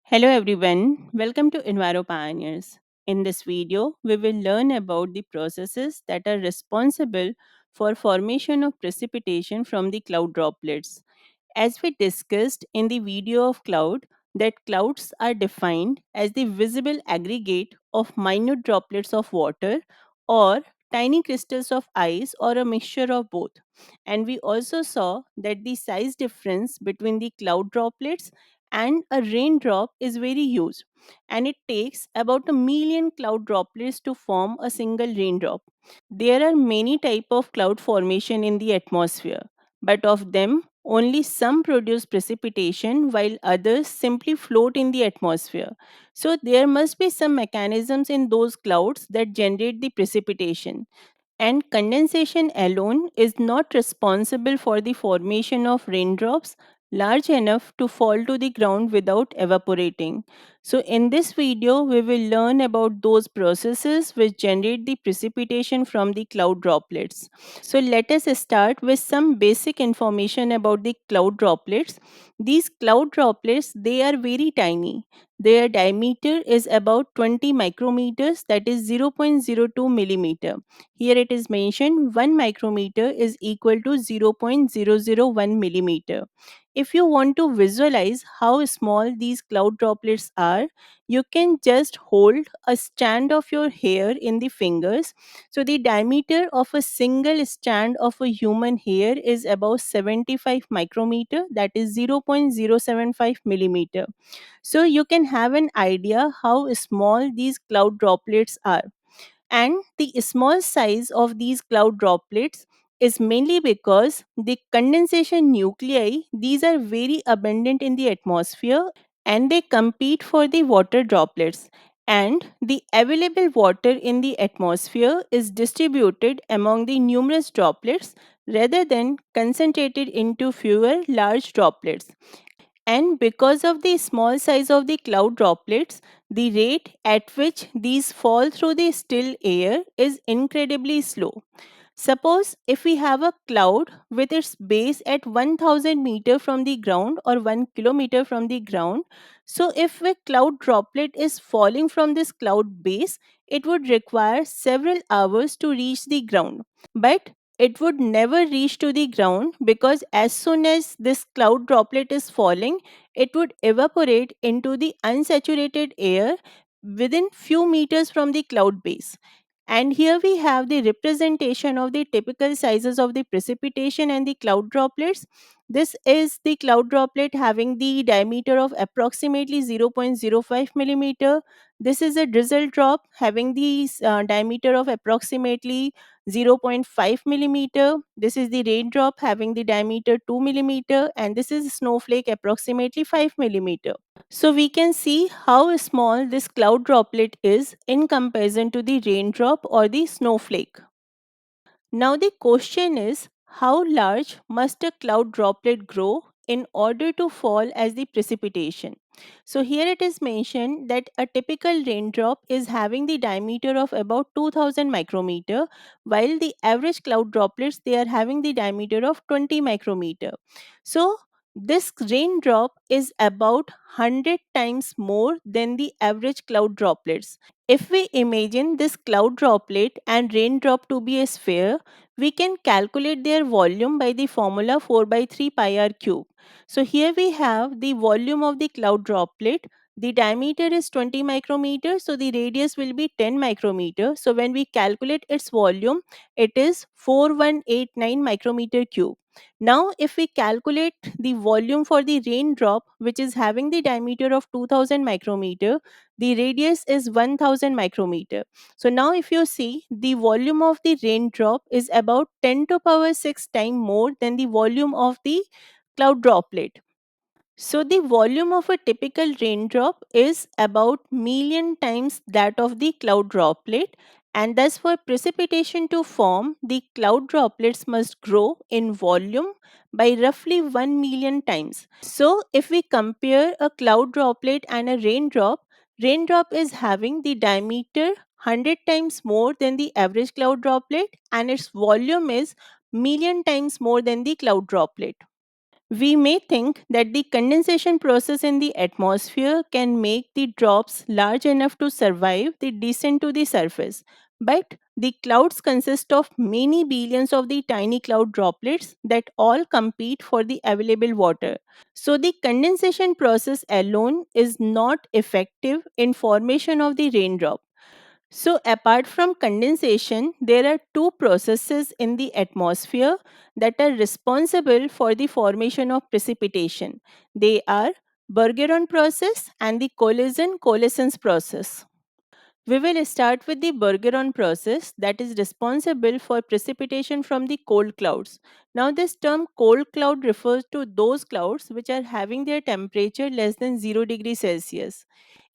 Hello everyone, welcome to EnviroPioneers. In this video, we will learn about the processes that are responsible for formation of precipitation from the cloud droplets. As we discussed in the video of cloud, that clouds are defined as the visible aggregate of minute droplets of water or tiny crystals of ice or a mixture of both. And we also saw that the size difference between the cloud droplets and a raindrop is very huge, and it takes about a million cloud droplets to form a single raindrop. There are many types of cloud formation in the atmosphere, but of them, only some produce precipitation while others simply float in the atmosphere. So, there must be some mechanisms in those clouds that generate the precipitation. And condensation alone is not responsible for the formation of raindrops large enough to fall to the ground without evaporating. So, in this video, we will learn about those processes which generate the precipitation from the cloud droplets. So, let us start with some basic information about the cloud droplets. These cloud droplets, they are very tiny. Their diameter is about 20 micrometers, that is 0.02 millimeter. Here it is mentioned 1 micrometer is equal to 0.001 millimeter. If you want to visualize how small these cloud droplets are, you can just hold a strand of your hair in the fingers. So the diameter of a single strand of a human hair is about 75 micrometer, that is 0.075 millimeter. So you can have an idea how small these cloud droplets are. And the small size of these cloud droplets is mainly because the condensation nuclei, these are very abundant in the atmosphere, and they compete for the water droplets. And the available water in the atmosphere is distributed among the numerous droplets rather than concentrated into fewer large droplets. And because of the small size of the cloud droplets, the rate at which these fall through the still air is incredibly slow. Suppose if we have a cloud with its base at 1000 meter from the ground or 1 kilometer from the ground, so if a cloud droplet is falling from this cloud base, it would require several hours to reach the ground. But it would never reach to the ground because as soon as this cloud droplet is falling, it would evaporate into the unsaturated air within few meters from the cloud base. And here we have the representation of the typical sizes of the precipitation and the cloud droplets. This is the cloud droplet having the diameter of approximately 0.05 millimeter. This is a drizzle drop having the diameter of approximately zero point 0.5 millimeter. This is the raindrop having the diameter 2 millimeter, and this is snowflake approximately 5 millimeter. So we can see how small this cloud droplet is in comparison to the raindrop or the snowflake. Now the question is, how large must a cloud droplet grow in order to fall as the precipitation? So here it is mentioned that a typical raindrop is having the diameter of about 2000 micrometer, while the average cloud droplets, they are having the diameter of 20 micrometer. So this raindrop is about 100 times more than the average cloud droplets. If we imagine this cloud droplet and raindrop to be a sphere, we can calculate their volume by the formula 4 by 3 pi r cube. So here we have the volume of the cloud droplet. The diameter is 20 micrometer, so the radius will be 10 micrometer. So when we calculate its volume, it is 4189 micrometer cube. Now, if we calculate the volume for the raindrop, which is having the diameter of 2000 micrometer, the radius is 1000 micrometer. So now if you see, the volume of the raindrop is about 10 to power 6 times more than the volume of the cloud droplet. So the volume of a typical raindrop is about million times that of the cloud droplet, and thus for precipitation to form, the cloud droplets must grow in volume by roughly 1 million times. So if we compare a cloud droplet and a raindrop is having the diameter 100 times more than the average cloud droplet, and its volume is million times more than the cloud droplet. We may think that the condensation process in the atmosphere can make the drops large enough to survive the descent to the surface. But the clouds consist of many billions of the tiny cloud droplets that all compete for the available water. So the condensation process alone is not effective in formation of the raindrop. So, apart from condensation, there are two processes in the atmosphere that are responsible for the formation of precipitation. They are Bergeron process and the coalescence process. We will start with the Bergeron process that is responsible for precipitation from the cold clouds. Now, this term cold cloud refers to those clouds which are having their temperature less than 0 degrees Celsius.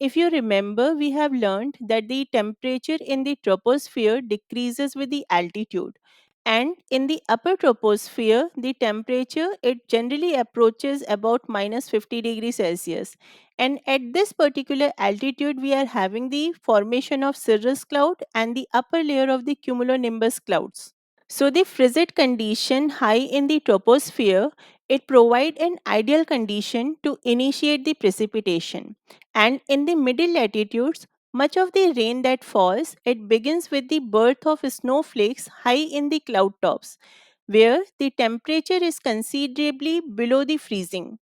If you remember, we have learned that the temperature in the troposphere decreases with the altitude. And in the upper troposphere, the temperature it generally approaches about minus 50 degrees Celsius, and at this particular altitude, we are having the formation of cirrus cloud and the upper layer of the cumulonimbus clouds. So the frigid condition high in the troposphere, it provide an ideal condition to initiate the precipitation. And in the middle latitudes, much of the rain that falls, it begins with the birth of snowflakes high in the cloud tops, where the temperature is considerably below the freezing.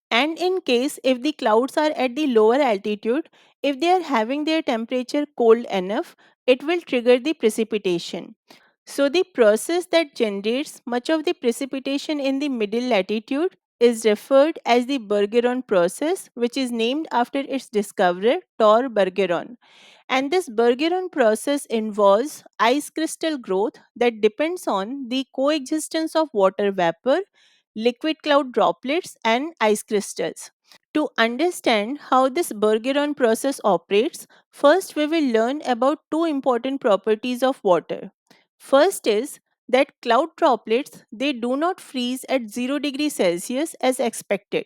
And in case if the clouds are at the lower altitude, if they are having their temperature cold enough, it will trigger the precipitation. So the process that generates much of the precipitation in the middle latitude is referred as the Bergeron process, which is named after its discoverer Tor Bergeron. And this Bergeron process involves ice crystal growth that depends on the coexistence of water vapor, liquid cloud droplets, and ice crystals. To understand how this Bergeron process operates, first we will learn about two important properties of water. First is that cloud droplets they do not freeze at 0 degrees Celsius as expected.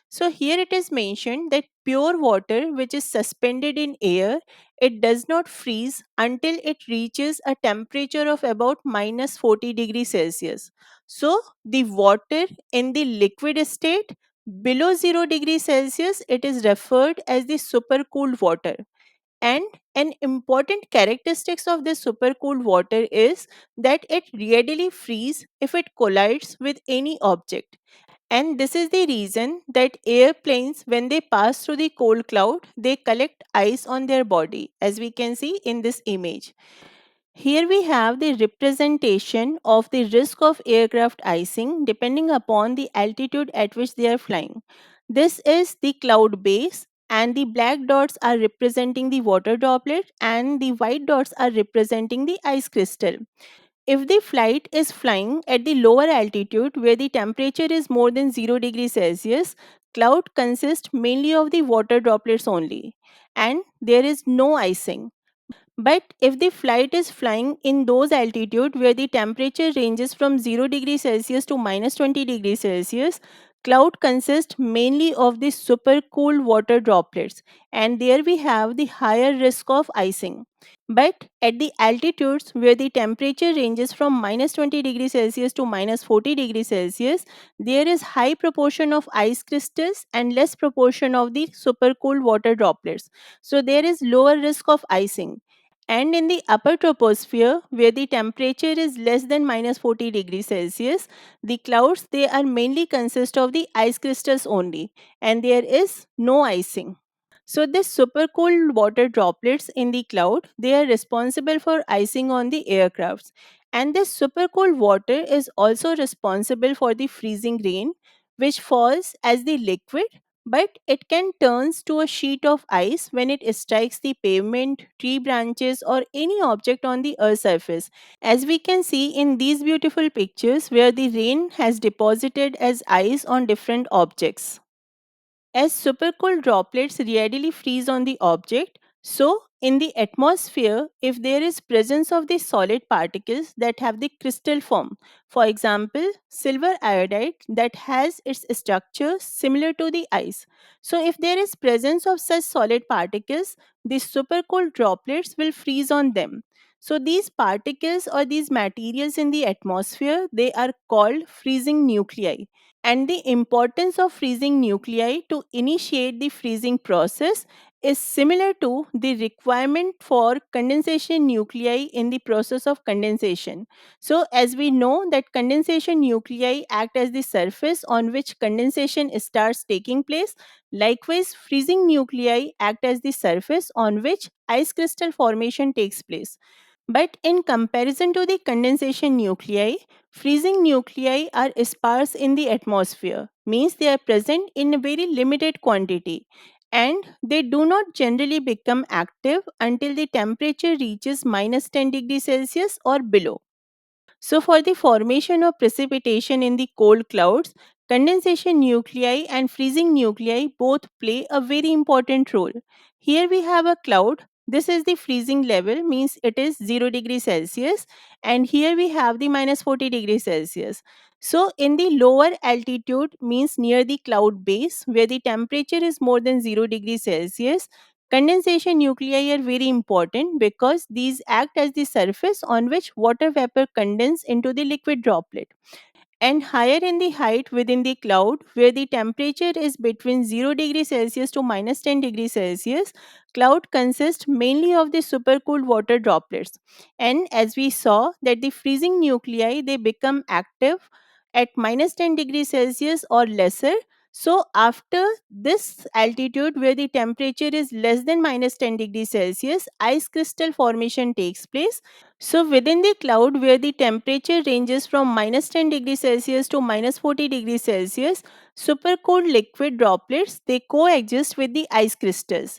So here it is mentioned that pure water which is suspended in air, it does not freeze until it reaches a temperature of about minus 40 degrees Celsius. So the water in the liquid state below 0 degrees Celsius, it is referred as the supercooled water. And an important characteristics of this supercooled water is that it readily freezes if it collides with any object. And this is the reason that airplanes, when they pass through the cold cloud, they collect ice on their body, as we can see in this image. Here we have the representation of the risk of aircraft icing depending upon the altitude at which they are flying. This is the cloud base, and the black dots are representing the water droplet, and the white dots are representing the ice crystal. If the flight is flying at the lower altitude where the temperature is more than 0 degrees Celsius, cloud consists mainly of the water droplets only, and there is no icing. But if the flight is flying in those altitude where the temperature ranges from 0 degrees Celsius to minus 20 degrees Celsius, cloud consists mainly of the supercooled water droplets, and there we have the higher risk of icing. But at the altitudes where the temperature ranges from minus 20 degrees Celsius to minus 40 degrees Celsius, there is high proportion of ice crystals and less proportion of the supercooled water droplets. So there is lower risk of icing. And in the upper troposphere, where the temperature is less than minus 40 degrees Celsius, the clouds they are mainly consist of the ice crystals only, and there is no icing. So this supercooled water droplets in the cloud, they are responsible for icing on the aircrafts. And this supercooled water is also responsible for the freezing rain, which falls as the liquid, but it can turns to a sheet of ice when it strikes the pavement, tree branches, or any object on the earth surface. As we can see in these beautiful pictures where the rain has deposited as ice on different objects. As supercooled droplets readily freeze on the object, so in the atmosphere, if there is presence of the solid particles that have the crystal form, for example, silver iodide that has its structure similar to the ice. So if there is presence of such solid particles, the supercooled droplets will freeze on them. So these particles or these materials in the atmosphere, they are called freezing nuclei. And the importance of freezing nuclei to initiate the freezing process is similar to the requirement for condensation nuclei in the process of condensation. So, as we know that condensation nuclei act as the surface on which condensation starts taking place, likewise freezing nuclei act as the surface on which ice crystal formation takes place. But in comparison to the condensation nuclei, freezing nuclei are sparse in the atmosphere, means they are present in a very limited quantity, and they do not generally become active until the temperature reaches minus 10 degrees Celsius or below. So, for the formation of precipitation in the cold clouds, condensation nuclei and freezing nuclei both play a very important role. Here we have a cloud. This is the freezing level, means it is 0 degrees Celsius, and here we have the minus 40 degrees Celsius. So, in the lower altitude, means near the cloud base, where the temperature is more than 0 degrees Celsius, condensation nuclei are very important because these act as the surface on which water vapor condense into the liquid droplet. And higher in the height within the cloud, where the temperature is between 0 degrees Celsius to minus 10 degrees Celsius, cloud consists mainly of the supercooled water droplets. And as we saw that the freezing nuclei, they become active at minus 10 degrees Celsius or lesser. So after this altitude where the temperature is less than minus 10 degrees Celsius, ice crystal formation takes place. So, within the cloud where the temperature ranges from minus 10 degrees Celsius to minus 40 degrees Celsius, supercooled liquid droplets they coexist with the ice crystals.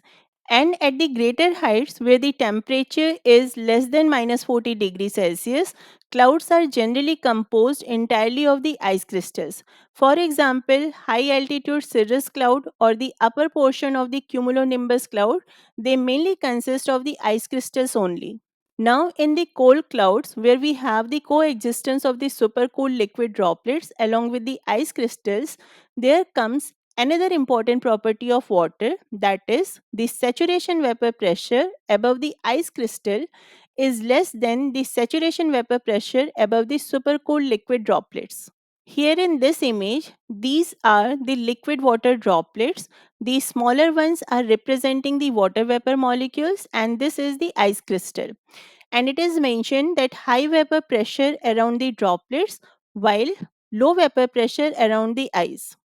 And at the greater heights where the temperature is less than minus 40 degrees Celsius, clouds are generally composed entirely of the ice crystals. For example, high altitude cirrus cloud or the upper portion of the cumulonimbus cloud, they mainly consist of the ice crystals only. Now, in the cold clouds, where we have the coexistence of the supercooled liquid droplets along with the ice crystals, there comes another important property of water, that is, the saturation vapor pressure above the ice crystal is less than the saturation vapor pressure above the supercooled liquid droplets. Here in this image, these are the liquid water droplets. The smaller ones are representing the water vapor molecules, and this is the ice crystal. And it is mentioned that high vapor pressure around the droplets while low vapor pressure around the ice.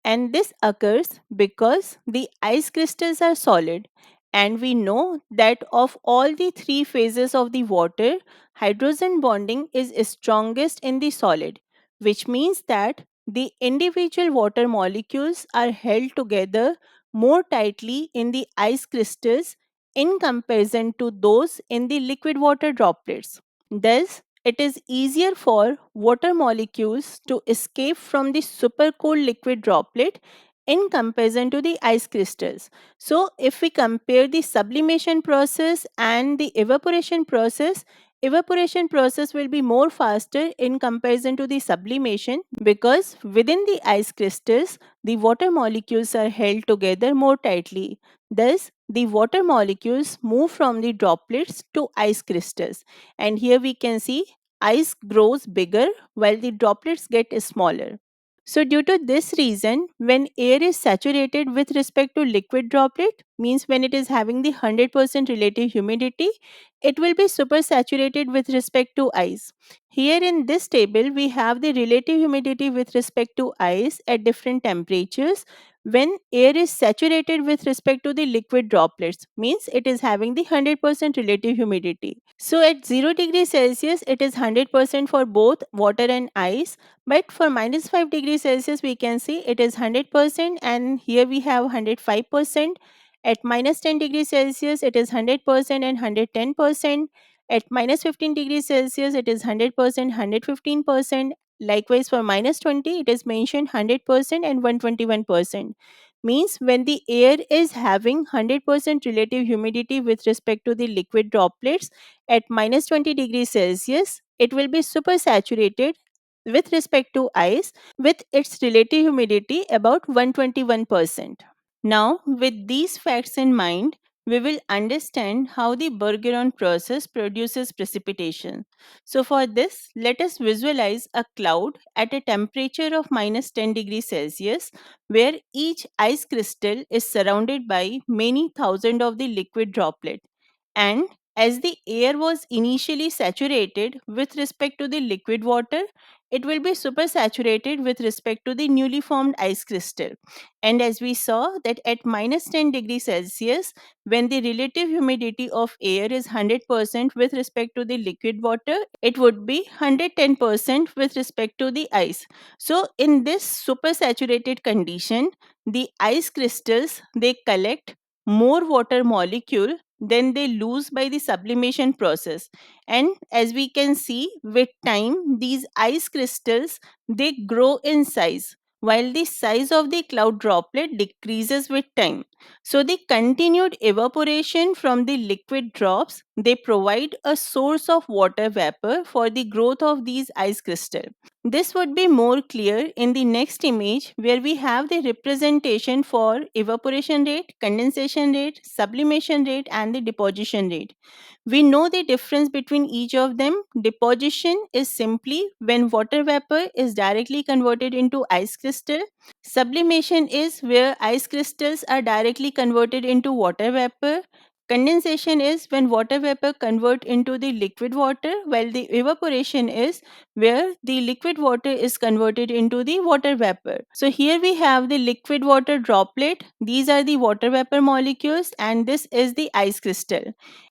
And this occurs because the ice crystals are solid, and we know that of all the three phases of the water, hydrogen bonding is strongest in the solid, which means that the individual water molecules are held together more tightly in the ice crystals in comparison to those in the liquid water droplets. Thus, it is easier for water molecules to escape from the supercooled liquid droplet in comparison to the ice crystals. So, if we compare the sublimation process and the evaporation process will be more faster in comparison to the sublimation because within the ice crystals, the water molecules are held together more tightly. Thus, the water molecules move from the droplets to ice crystals, and here we can see ice grows bigger while the droplets get smaller. So due to this reason, when air is saturated with respect to liquid droplet, means when it is having the 100% relative humidity, it will be supersaturated with respect to ice. Here in this table, we have the relative humidity with respect to ice at different temperatures. When air is saturated with respect to the liquid droplets, means it is having the 100% relative humidity. So at 0 degrees Celsius, it is 100% for both water and ice, but for minus 5 degrees Celsius, we can see it is 100%, and here we have 105%. At minus 10 degrees Celsius, it is 100% and 110%. At minus 15 degrees Celsius, it is 100%, 115%. Likewise, for minus 20, it is mentioned 100% and 121%. Means when the air is having 100% relative humidity with respect to the liquid droplets at minus 20 degrees Celsius, it will be supersaturated with respect to ice with its relative humidity about 121%. Now, with these facts in mind, we will understand how the Bergeron process produces precipitation. So, for this, let us visualize a cloud at a temperature of minus 10 degrees Celsius, where each ice crystal is surrounded by many thousand of the liquid droplet. And as the air was initially saturated with respect to the liquid water, it will be supersaturated with respect to the newly formed ice crystal. And as we saw that at minus 10 degrees Celsius, when the relative humidity of air is 100% with respect to the liquid water, it would be 110% with respect to the ice. So in this supersaturated condition, the ice crystals, they collect more water molecule than they lose by the sublimation process. And as we can see, with time these ice crystals, they grow in size while the size of the cloud droplet decreases with time. So the continued evaporation from the liquid drops, they provide a source of water vapor for the growth of these ice crystals. This would be more clear in the next image, where we have the representation for evaporation rate, condensation rate, sublimation rate and the deposition rate. We know the difference between each of them. Deposition is simply when water vapor is directly converted into ice crystal. Sublimation is where ice crystals are directly converted into water vapor. Condensation is when water vapor convert into the liquid water, while the evaporation is where the liquid water is converted into the water vapor. So here we have the liquid water droplet. These are the water vapor molecules and this is the ice crystal.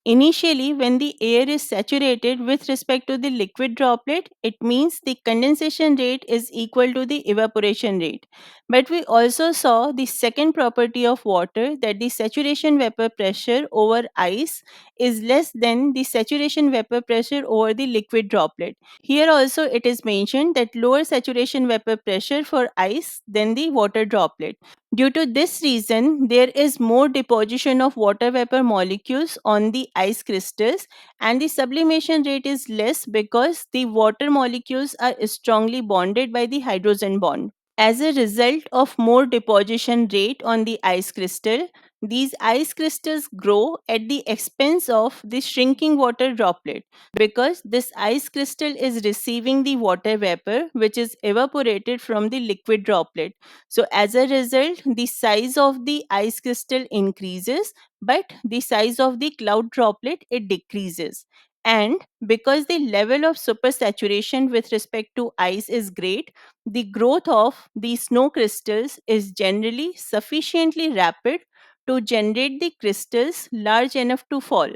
Initially, when the air is saturated with respect to the liquid droplet, it means the condensation rate is equal to the evaporation rate. But we also saw the second property of water, that the saturation vapor pressure over ice is less than the saturation vapor pressure over the liquid droplet. Here also it is mentioned that lower saturation vapor pressure for ice than the water droplet. Due to this reason, there is more deposition of water vapor molecules on the ice crystals and the sublimation rate is less because the water molecules are strongly bonded by the hydrogen bond. As a result of more deposition rate on the ice crystal, these ice crystals grow at the expense of the shrinking water droplet because this ice crystal is receiving the water vapor which is evaporated from the liquid droplet. So as a result, the size of the ice crystal increases, but the size of the cloud droplet, it decreases. And because the level of supersaturation with respect to ice is great, the growth of these snow crystals is generally sufficiently rapid to generate the crystals large enough to fall.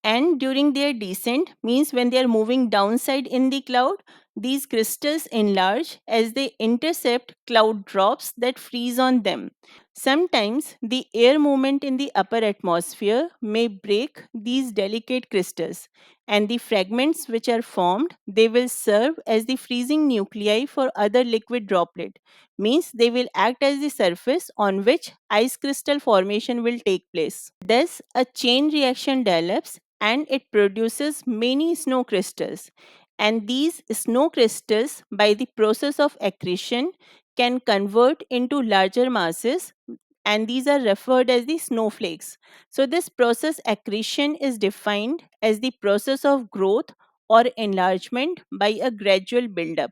And during their descent, means when they are moving downside in the cloud, these crystals enlarge as they intercept cloud drops that freeze on them. Sometimes the air movement in the upper atmosphere may break these delicate crystals, and the fragments which are formed, they will serve as the freezing nuclei for other liquid droplet. Means they will act as the surface on which ice crystal formation will take place. Thus, a chain reaction develops and it produces many snow crystals. And these snow crystals, by the process of accretion, can convert into larger masses, and these are referred as the snowflakes. So, this process accretion is defined as the process of growth or enlargement by a gradual buildup.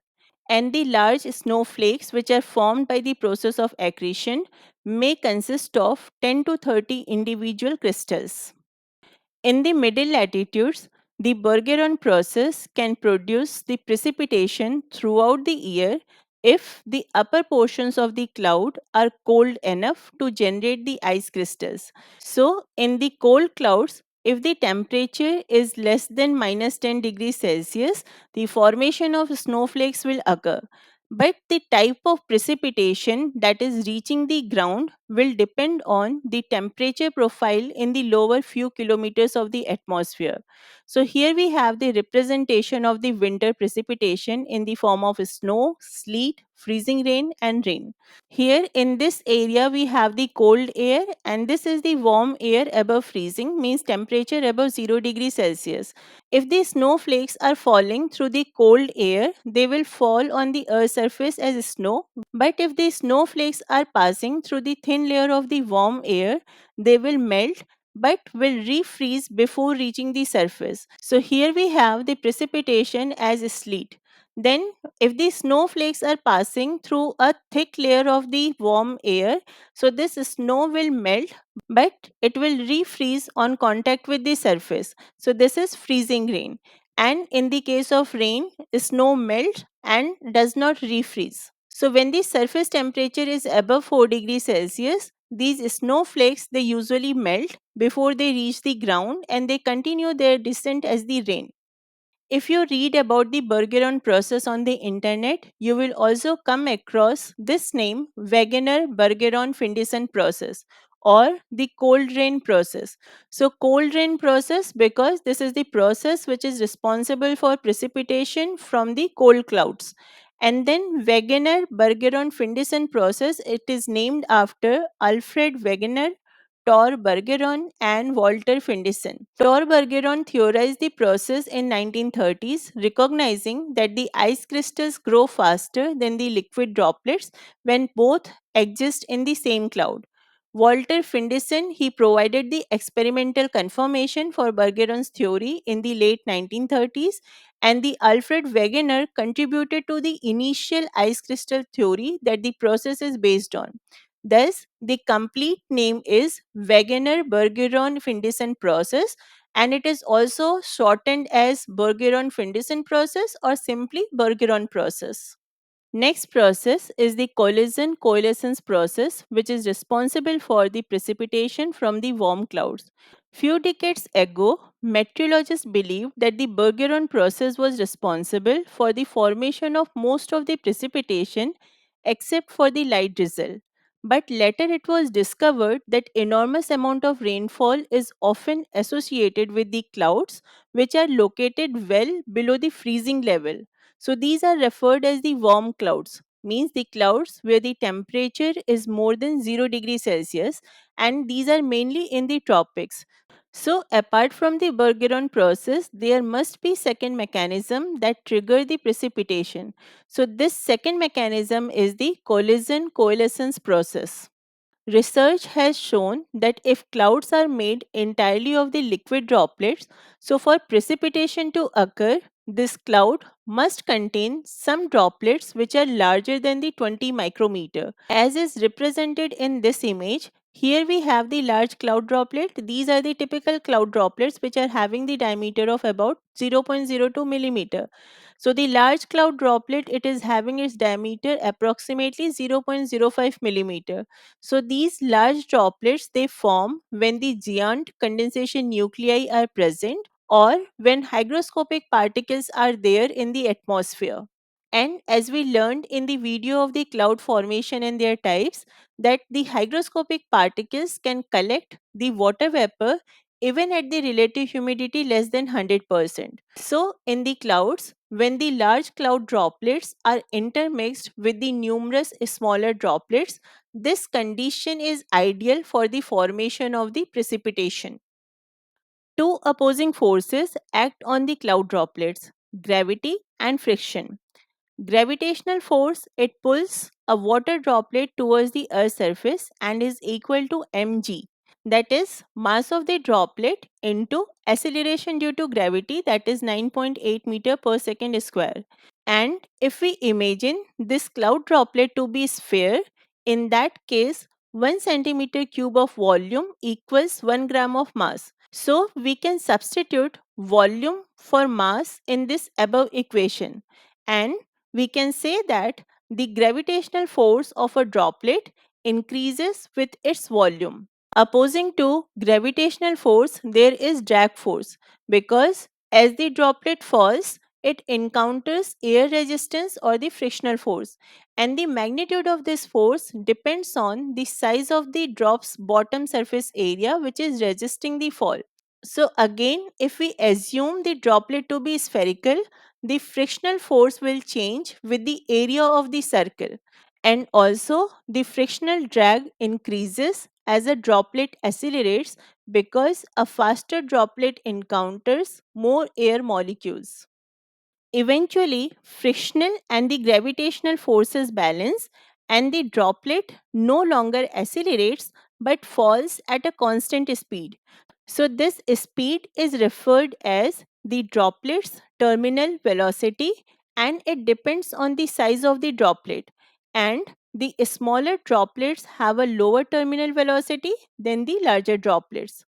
And the large snowflakes, which are formed by the process of accretion, may consist of 10 to 30 individual crystals. In the middle latitudes, the Bergeron process can produce the precipitation throughout the year if the upper portions of the cloud are cold enough to generate the ice crystals. So, in the cold clouds, if the temperature is less than minus 10 degrees Celsius, the formation of snowflakes will occur. But the type of precipitation that is reaching the ground will depend on the temperature profile in the lower few kilometers of the atmosphere. So, here we have the representation of the winter precipitation in the form of snow, sleet, freezing rain, and rain. Here in this area, we have the cold air, and this is the warm air above freezing, means temperature above 0 degrees Celsius. If the snowflakes are falling through the cold air, they will fall on the earth's surface as snow. But if the snowflakes are passing through the thin layer of the warm air, they will melt but will refreeze before reaching the surface. So here we have the precipitation as sleet. Then, if the snowflakes are passing through a thick layer of the warm air, so this snow will melt, but it will refreeze on contact with the surface. So this is freezing rain. And in the case of rain, snow melts and does not refreeze. So when the surface temperature is above 4 degrees Celsius, these snowflakes they usually melt before they reach the ground and they continue their descent as the rain. If you read about the Bergeron process on the internet, you will also come across this name Wegener Bergeron Finlayson process or the cold rain process. So, cold rain process because this is the process which is responsible for precipitation from the cold clouds. And then Wegener Bergeron Finlayson process, it is named after Alfred Wegener, Tor Bergeron and Walter Finlayson. Tor Bergeron theorized the process in 1930s, recognizing that the ice crystals grow faster than the liquid droplets when both exist in the same cloud. Walter Finlayson he provided the experimental confirmation for Bergeron's theory in the late 1930s, and the Alfred Wegener contributed to the initial ice crystal theory that the process is based on. Thus, the complete name is Wegener-Bergeron-Finlayson process, and it is also shortened as Bergeron-Finlayson process or simply Bergeron process. Next process is the collision coalescence process, which is responsible for the precipitation from the warm clouds. Few decades ago, meteorologists believed that the Bergeron process was responsible for the formation of most of the precipitation except for the light drizzle. But later it was discovered that enormous amount of rainfall is often associated with the clouds which are located well below the freezing level. So these are referred as the warm clouds, means the clouds where the temperature is more than 0 degrees Celsius, and these are mainly in the tropics. So apart from the Bergeron process, there must be second mechanism that trigger the precipitation. So this second mechanism is the collision coalescence process. Research has shown that if clouds are made entirely of the liquid droplets, so for precipitation to occur, this cloud must contain some droplets which are larger than the 20 micrometer. As is represented in this image, here we have the large cloud droplet. These are the typical cloud droplets which are having the diameter of about 0.02 millimeter. So the large cloud droplet it is having its diameter approximately 0.05 millimeter. So these large droplets they form when the giant condensation nuclei are present or when hygroscopic particles are there in the atmosphere. And as we learned in the video of the cloud formation and their types, that the hygroscopic particles can collect the water vapor even at the relative humidity less than 100%. So, in the clouds, when the large cloud droplets are intermixed with the numerous smaller droplets, this condition is ideal for the formation of the precipitation. Two opposing forces act on the cloud droplets gravity and friction. Gravitational force it pulls a water droplet towards the earth's surface and is equal to mg, that is mass of the droplet into acceleration due to gravity, that is 9.8 meter per second square. And if we imagine this cloud droplet to be sphere, in that case 1 centimeter cube of volume equals 1 gram of mass. So we can substitute volume for mass in this above equation, and we can say that the gravitational force of a droplet increases with its volume. Opposing to gravitational force, there is drag force because as the droplet falls, it encounters air resistance or the frictional force, and the magnitude of this force depends on the size of the drop's bottom surface area which is resisting the fall. So again, if we assume the droplet to be spherical, the frictional force will change with the area of the circle, and also the frictional drag increases as a droplet accelerates because a faster droplet encounters more air molecules. Eventually, frictional and the gravitational forces balance, and the droplet no longer accelerates but falls at a constant speed. So this speed is referred as the droplet's terminal velocity, and it depends on the size of the droplet. And the smaller droplets have a lower terminal velocity than the larger droplets.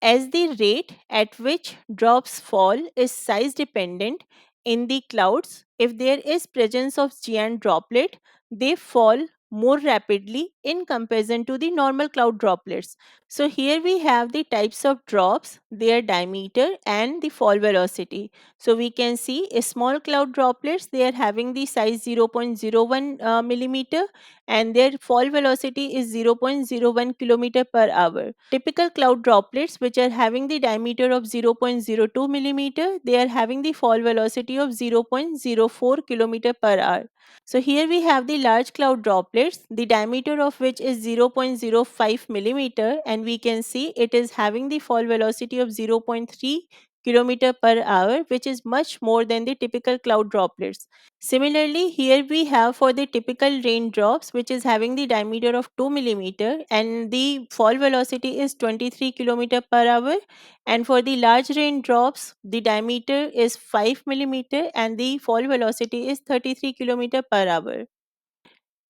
As the rate at which drops fall is size dependent in the clouds, if there is presence of giant droplet, they fall more rapidly in comparison to the normal cloud droplets. So here we have the types of drops, their diameter and the fall velocity. So we can see a small cloud droplets, they are having the size 0.01 millimeter, and their fall velocity is 0.01 kilometer per hour. Typical cloud droplets, which are having the diameter of 0.02 millimeter, they are having the fall velocity of 0.04 kilometer per hour. So here we have the large cloud droplets, the diameter of which is 0.05 millimeter, and we can see it is having the fall velocity of 0.3 kilometer per hour, which is much more than the typical cloud droplets. Similarly, here we have for the typical raindrops, which is having the diameter of 2 millimeter and the fall velocity is 23 kilometer per hour. And for the large raindrops, the diameter is 5 millimeter and the fall velocity is 33 kilometer per hour.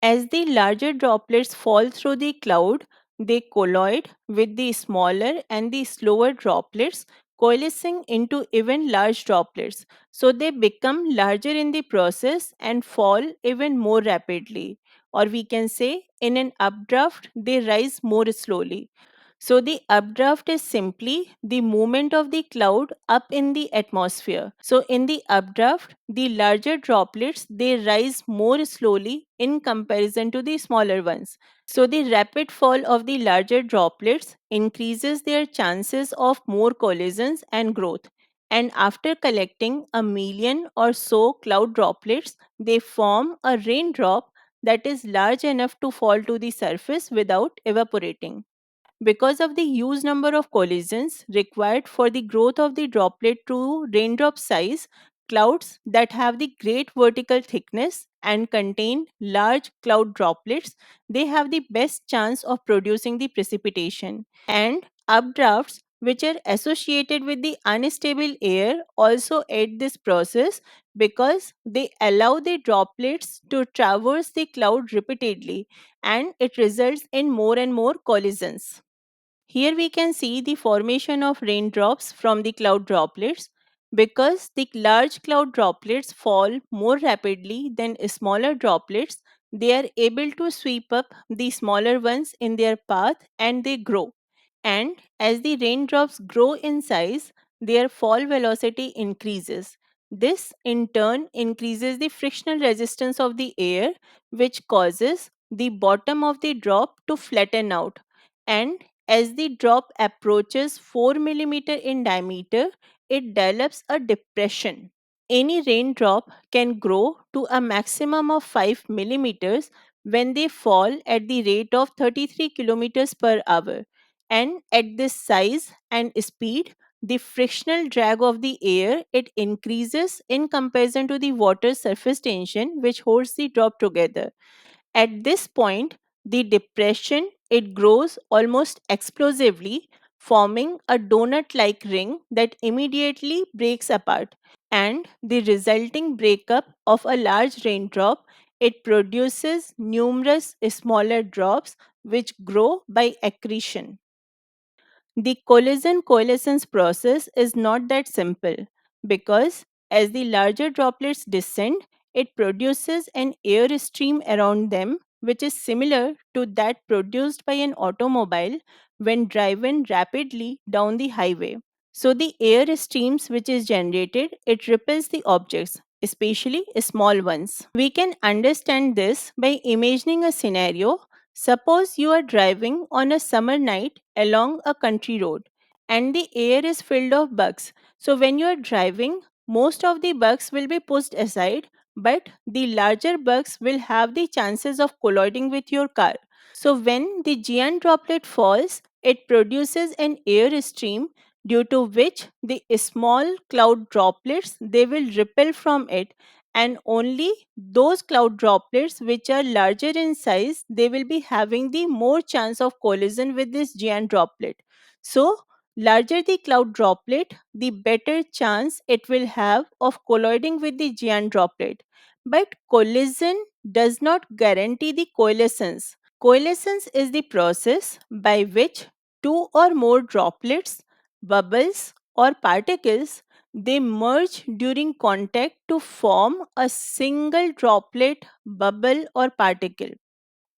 As the larger droplets fall through the cloud, they colloid with the smaller and the slower droplets, coalescing into even large droplets. So they become larger in the process and fall even more rapidly. Or we can say, in an updraft, they rise more slowly. So the updraft is simply the movement of the cloud up in the atmosphere. So in the updraft, the larger droplets they rise more slowly in comparison to the smaller ones. So the rapid fall of the larger droplets increases their chances of more collisions and growth. And after collecting a million or so cloud droplets, they form a raindrop that is large enough to fall to the surface without evaporating. Because of the huge number of collisions required for the growth of the droplet to raindrop size, clouds that have the great vertical thickness and contain large cloud droplets, they have the best chance of producing the precipitation. And updrafts, which are associated with the unstable air, also aid this process because they allow the droplets to traverse the cloud repeatedly, and it results in more and more collisions. Here we can see the formation of raindrops from the cloud droplets. Because the large cloud droplets fall more rapidly than smaller droplets, they are able to sweep up the smaller ones in their path and they grow. And as the raindrops grow in size, their fall velocity increases. This in turn increases the frictional resistance of the air, which causes the bottom of the drop to flatten out. And as the drop approaches 4 millimeter in diameter, it develops a depression. Any raindrop can grow to a maximum of 5 millimeters when they fall at the rate of 33 kilometers per hour. And at this size and speed, the frictional drag of the air it increases in comparison to the water surface tension which holds the drop together. At this point, the depression it grows almost explosively, forming a donut-like ring that immediately breaks apart. And the resulting breakup of a large raindrop it produces numerous smaller drops which grow by accretion. The collision coalescence process is not that simple because as the larger droplets descend, it produces an air stream around them which is similar to that produced by an automobile when driven rapidly down the highway. So the air streams which is generated, it repels the objects, especially small ones. We can understand this by imagining a scenario. Suppose you are driving on a summer night along a country road and the air is filled of bugs. So when you are driving, most of the bugs will be pushed aside, but the larger bugs will have the chances of colliding with your car. So when the giant droplet falls, it produces an air stream due to which the small cloud droplets they will repel from it, and only those cloud droplets which are larger in size they will be having the more chance of collision with this giant droplet. So Larger the cloud droplet, the better chance it will have of colliding with the giant droplet. But collision does not guarantee the coalescence. Coalescence is the process by which two or more droplets, bubbles, or particles they merge during contact to form a single droplet, bubble, or particle.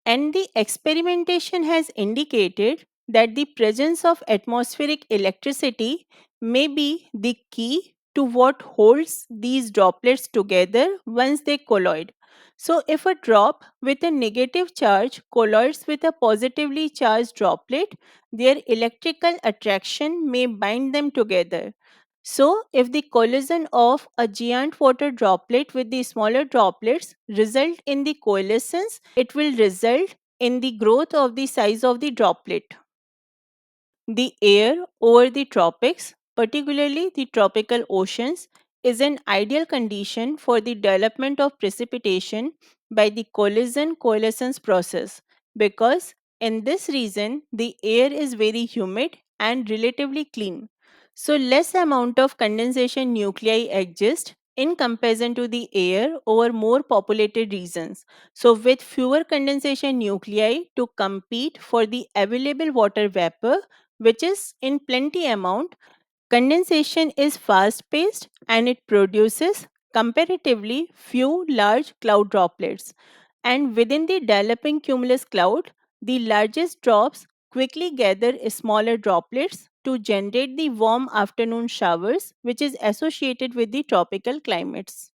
And the experimentation has indicated that the presence of atmospheric electricity may be the key to what holds these droplets together once they collide. So, if a drop with a negative charge collides with a positively charged droplet, their electrical attraction may bind them together. So, if the collision of a giant water droplet with the smaller droplets result in the coalescence, it will result in the growth of the size of the droplet. The air over the tropics, particularly the tropical oceans, is an ideal condition for the development of precipitation by the collision coalescence process because in this region the air is very humid and relatively clean. So less amount of condensation nuclei exist in comparison to the air over more populated regions. So with fewer condensation nuclei to compete for the available water vapor which is in plenty amount, condensation is fast paced and it produces comparatively few large cloud droplets. And within the developing cumulus cloud, the largest drops quickly gather smaller droplets to generate the warm afternoon showers, which is associated with the tropical climates.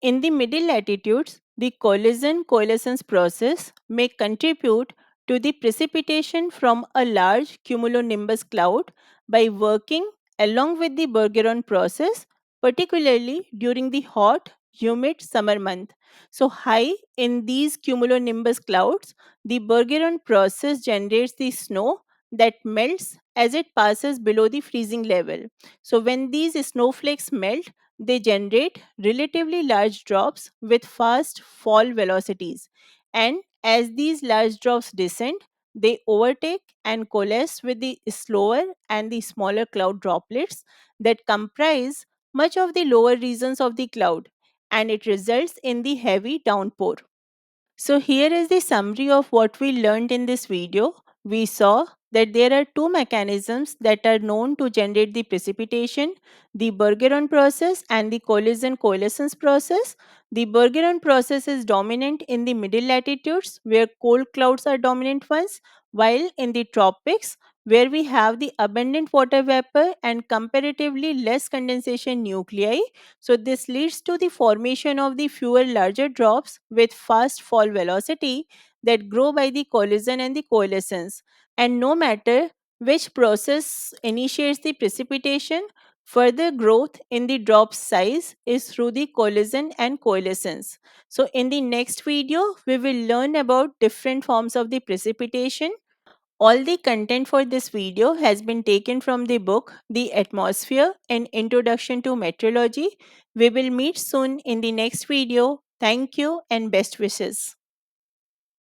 In the middle latitudes, the collision coalescence process may contribute to the precipitation from a large cumulonimbus cloud by working along with the Bergeron process, particularly during the hot, humid summer month. So, high in these cumulonimbus clouds, the Bergeron process generates the snow that melts as it passes below the freezing level. So, when these snowflakes melt, they generate relatively large drops with fast fall velocities. And as these large drops descend, they overtake and coalesce with the slower and the smaller cloud droplets that comprise much of the lower regions of the cloud, and it results in the heavy downpour. So here is the summary of what we learned in this video. We saw that there are two mechanisms that are known to generate the precipitation, the Bergeron process and the collision coalescence process. The Bergeron process is dominant in the middle latitudes where cold clouds are dominant ones, while in the tropics where we have the abundant water vapor and comparatively less condensation nuclei, so this leads to the formation of the fewer larger drops with fast fall velocity that grow by the collision and the coalescence. And no matter which process initiates the precipitation, further growth in the drop size is through the collision and coalescence. So in the next video, we will learn about different forms of the precipitation. All the content for this video has been taken from the book The Atmosphere: An Introduction to Meteorology. We will meet soon in the next video. Thank you and best wishes.